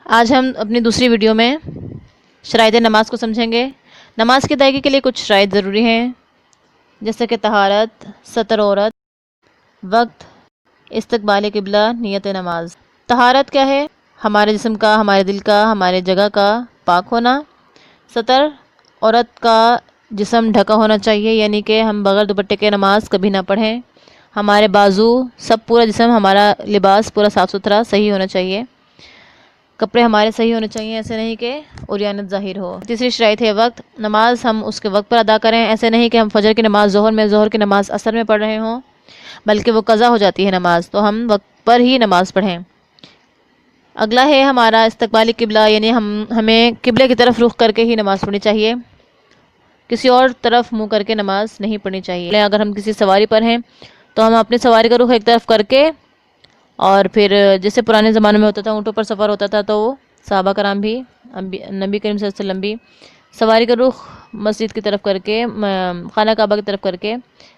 آج ہم اپنی دوسری ویڈیو میں شرائط نماز کو سمجھیں گے۔ نماز کی ادائیگی کے لیے کچھ شرائط ضروری ہیں، جیسے کہ طہارت، ستر عورت، وقت، استقبال قبلہ، نیت نماز۔ طہارت کیا ہے؟ ہمارے جسم کا، ہمارے دل کا، ہمارے جگہ کا پاک ہونا۔ ستر، عورت کا جسم ڈھکا ہونا چاہیے، یعنی کہ ہم بغیر دوپٹے کے نماز کبھی نہ پڑھیں۔ ہمارے بازو، سب پورا جسم، ہمارا لباس پورا صاف ستھرا صحیح ہونا چاہیے۔ کپڑے ہمارے صحیح ہونے چاہیے، ایسے نہیں کہ عریانت ظاہر ہو۔ تیسری شرائط ہے وقت۔ نماز ہم اس کے وقت پر ادا کریں، ایسے نہیں کہ ہم فجر کی نماز ظہر میں، ظہر کی نماز عصر میں پڑھ رہے ہوں، بلکہ وہ قضا ہو جاتی ہے نماز، تو ہم وقت پر ہی نماز پڑھیں۔ اگلا ہے ہمارا استقبال قبلہ، یعنی ہمیں قبلے کی طرف رخ کر کے ہی نماز پڑھنی چاہیے، کسی اور طرف منہ کر کے نماز نہیں پڑھنی چاہیے۔ اگر ہم کسی سواری پر ہیں تو ہم اپنی سواری کا رخ ایک طرف کر کے، اور پھر جیسے پرانے زمانے میں ہوتا تھا، اونٹوں پر سفر ہوتا تھا، تو وہ صحابہ کرام بھی، نبی کریم صلی اللہ علیہ وسلم بھی سواری کا رخ مسجد کی طرف کر کے، خانہ کعبہ کی طرف کر کے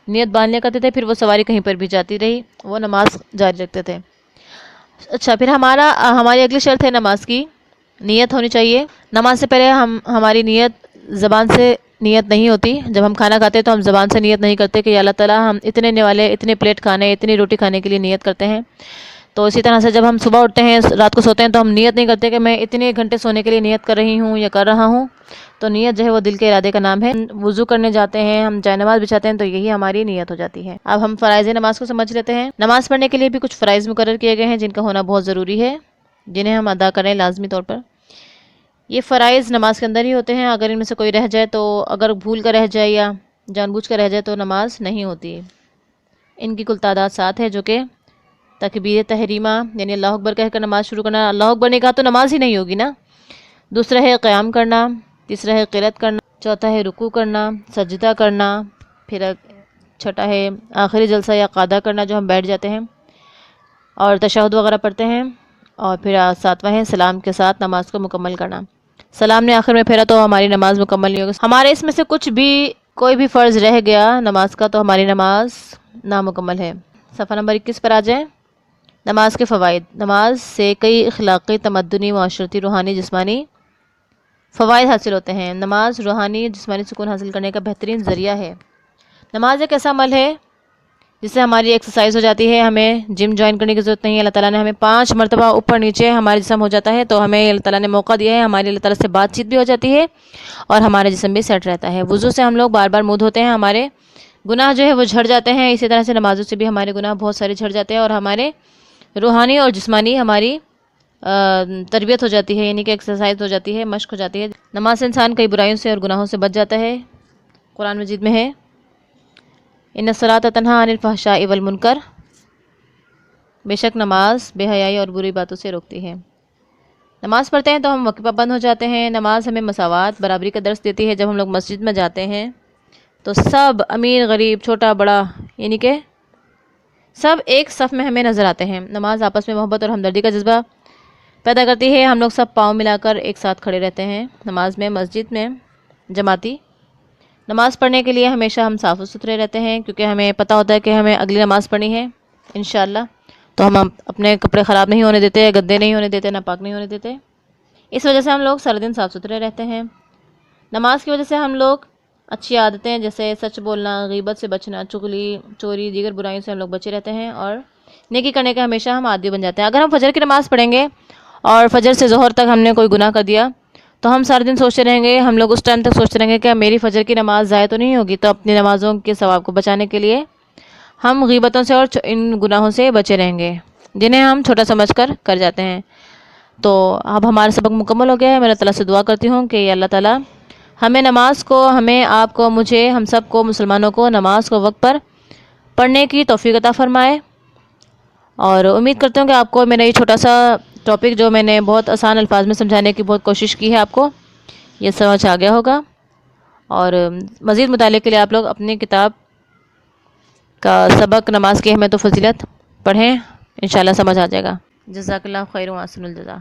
نیت باندھ لیا کرتے تھے، پھر وہ سواری کہیں پر بھی جاتی رہی، وہ نماز جاری رکھتے تھے۔ اچھا، پھر ہماری اگلی شرط ہے نماز کی نیت ہونی چاہیے۔ نماز سے پہلے ہماری نیت زبان سے نیت نہیں ہوتی۔ جب ہم کھانا کھاتے ہیں تو ہم زبان سے نیت نہیں کرتے کہ یا اللہ تعالیٰ ہم اتنے نوالے، اتنے پلیٹ کھانے، اتنی روٹی کھانے کے لیے نیت کرتے ہیں۔ تو اسی طرح سے جب ہم صبح اٹھتے ہیں، رات کو سوتے ہیں، تو ہم نیت نہیں کرتے کہ میں اتنے گھنٹے سونے کے لیے نیت کر رہی ہوں یا کر رہا ہوں۔ تو نیت جو ہے وہ دل کے ارادے کا نام ہے۔ وضو کرنے جاتے ہیں، ہم جائے نماز بچھاتے ہیں، تو یہی ہماری نیت ہو جاتی ہے۔ اب ہم فرائض نماز کو سمجھ لیتے ہیں۔ نماز پڑھنے کے لیے بھی کچھ فرائض مقرر کیے گئے ہیں، جن کا ہونا بہت ضروری ہے، جنہیں ہم ادا کریں لازمی طور پر۔ یہ فرائض نماز کے اندر ہی ہوتے ہیں، اگر ان میں سے کوئی رہ جائے تو، اگر بھول کر رہ جائے یا جان بوجھ کر رہ جائے تو نماز نہیں ہوتی۔ ان کی کل تعداد 7 ہے، جو کہ تکبیر تحریمہ، یعنی اللہ اکبر کہہ کر نماز شروع کرنا۔ اللہ اکبر نہیں کہا تو نماز ہی نہیں ہوگی نا۔ دوسرا ہے قیام کرنا، تیسرا ہے قرات کرنا، چوتھا ہے رکوع کرنا، سجدہ کرنا، پھر چھٹا ہے آخری جلسہ یا قعدہ کرنا، جو ہم بیٹھ جاتے ہیں اور تشہد وغیرہ پڑھتے ہیں، اور پھر 7واں ہے سلام کے ساتھ نماز کو مکمل کرنا۔ سلام نے آخر میں پھیرا تو ہماری نماز مکمل نہیں ہوگی۔ ہمارے اس میں سے کوئی بھی فرض رہ گیا نماز کا تو ہماری نماز نامکمل ہے۔ صفحہ نمبر 21 پر آ جائیں۔ نماز کے فوائد۔ نماز سے کئی اخلاقی، تمدنی، معاشرتی، روحانی، جسمانی فوائد حاصل ہوتے ہیں۔ نماز روحانی جسمانی سکون حاصل کرنے کا بہترین ذریعہ ہے۔ نماز ایک ایسا عمل ہے جس سے ہماری ایکسرسائز ہو جاتی ہے، ہمیں جم جوائن کرنے کی ضرورت نہیں ہے۔ اللہ تعالیٰ نے ہمیں 5 مرتبہ اوپر نیچے ہمارا جسم ہو جاتا ہے، تو ہمیں اللہ تعالیٰ نے موقع دیا ہے، ہماری اللہ تعالیٰ سے بات چیت بھی ہو جاتی ہے اور ہمارا جسم بھی سیٹ رہتا ہے۔ وضو سے ہم لوگ بار بار منہ دھوتے ہیں، ہمارے گناہ جو ہے وہ جھڑ جاتے ہیں۔ اسی طرح سے نمازوں سے بھی ہمارے گناہ بہت سارے جھڑ جاتے ہیں، اور ہمارے روحانی اور جسمانی ہماری تربیت ہو جاتی ہے، یعنی کہ ایکسرسائز ہو جاتی ہے، مشق ہو جاتی ہے۔ نماز سے انسان کئی برائیوں سے اور گناہوں سے بچ جاتا ہے۔ قرآن مجید میں ہے ان الصلاۃ تنہی عن الفحشاء والمنکر، بے شک نماز بے حیائی اور بری باتوں سے روکتی ہے۔ نماز پڑھتے ہیں تو ہم وقت پابند ہو جاتے ہیں۔ نماز ہمیں مساوات، برابری کا درس دیتی ہے۔ جب ہم لوگ مسجد میں جاتے ہیں تو سب، امیر غریب چھوٹا بڑا، یعنی کہ سب ایک صف میں ہمیں نظر آتے ہیں۔ نماز آپس میں محبت اور ہمدردی کا جذبہ پیدا کرتی ہے۔ ہم لوگ سب پاؤں ملا کر ایک ساتھ کھڑے رہتے ہیں نماز میں، مسجد میں جماعتی۔ نماز پڑھنے کے لیے ہمیشہ ہم صاف ستھرے رہتے ہیں، کیونکہ ہمیں پتہ ہوتا ہے کہ ہمیں اگلی نماز پڑھنی ہے انشاءاللہ، تو ہم اپنے کپڑے خراب نہیں ہونے دیتے، گدے نہیں ہونے دیتے، ناپاک نہیں ہونے دیتے۔ اس وجہ سے ہم لوگ سارے دن صاف ستھرے رہتے ہیں۔ نماز کی وجہ سے ہم لوگ اچھی عادتیں جیسے سچ بولنا، غیبت سے بچنا، چغلی، چوری، دیگر برائیوں سے ہم لوگ بچے رہتے ہیں، اور نیکی کرنے کے ہمیشہ ہم عادی بن جاتے ہیں۔ اگر ہم فجر کی نماز پڑھیں گے اور فجر سے ظہر تک ہم نے کوئی گناہ کر دیا تو ہم سارے دن سوچتے رہیں گے، ہم لوگ اس ٹائم تک سوچتے رہیں گے کہ میری فجر کی نماز ضائع تو نہیں ہوگی، تو اپنی نمازوں کے ثواب کو بچانے کے لیے ہم غیبتوں سے اور ان گناہوں سے بچے رہیں گے جنہیں ہم چھوٹا سمجھ کر جاتے ہیں۔ تو اب ہمارا سبق مکمل ہو گیا ہے۔ میں اللہ تعالیٰ سے دعا کرتی ہوں کہ اللہ تعالیٰ ہمیں نماز کو، ہمیں، آپ کو، مجھے، ہم سب کو، مسلمانوں کو نماز کو وقت پر پڑھنے کی توفیق عطا فرمائے۔ اور امید کرتے ہوں کہ آپ کو میرا یہ چھوٹا سا ٹاپک، جو میں نے بہت آسان الفاظ میں سمجھانے کی بہت کوشش کی ہے، آپ کو یہ سمجھ آ گیا ہوگا۔ اور مزید مطالعے کے لیے آپ لوگ اپنی کتاب کا سبق نماز کی اہمیت و فضیلت پڑھیں، انشاءاللہ سمجھ آ جائے گا۔ جزاک اللہ خیر و احسن الجزا۔